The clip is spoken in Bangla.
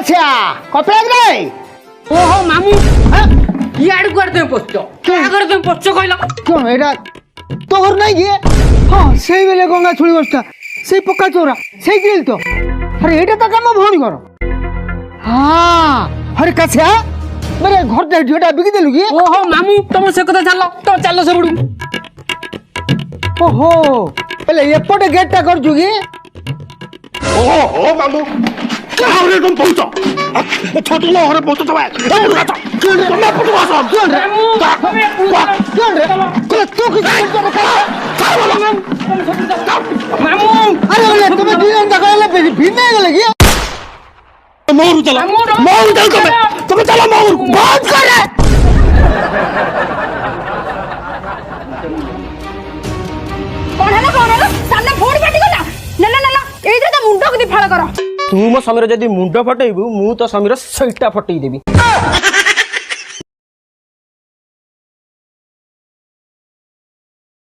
কাছিয়া কপে নাই ওহো মামু ইয়াড় করে তুমি পড়ছো কে করে তুমি পড়ছো কইলা কোন এটা তো ঘর নাই গিয়ে হ্যাঁ সেই বেলে গঙ্গা ছুড়ি বসতা সেই পক্কা চোরা সেই গ্রিল তো আরে এটা তো কাম ভরি কর হ্যাঁ আরে কাছিয়া মানে ঘরটা এটা বিকি দেলু কি ওহো মামু তোমার সে কথা চালো তো চালো সবড়ু ওহো বলে এপটে গেটটা করছু কি ও মামু কাউরে কম পৌঁছ ছোট লো ঘরে পৌঁছ তবে তোমরা পুটু আসো মামু আরে বলে তুমি দুজন দেখা গেলে ভিড় গেলে কি মৌর চালা মৌর চাল তুমি চালা মৌর বন্ধ করে କଣ ହେଲା ସାମ୍ନା ଫୋନ୍ ଫାଟିଗଲା ନା ନା ନା ଏଇ ତ ମୁଣ୍ଡକୁ ଦି ଫାଳ କର ତୁ ମୋ ସମୀର ଯଦି ମୁଣ୍ଡ ଫଟେଇବୁ ମୁଁ ତ ସମୀର ସେଇଟା ଫଟେଇ ଦେବି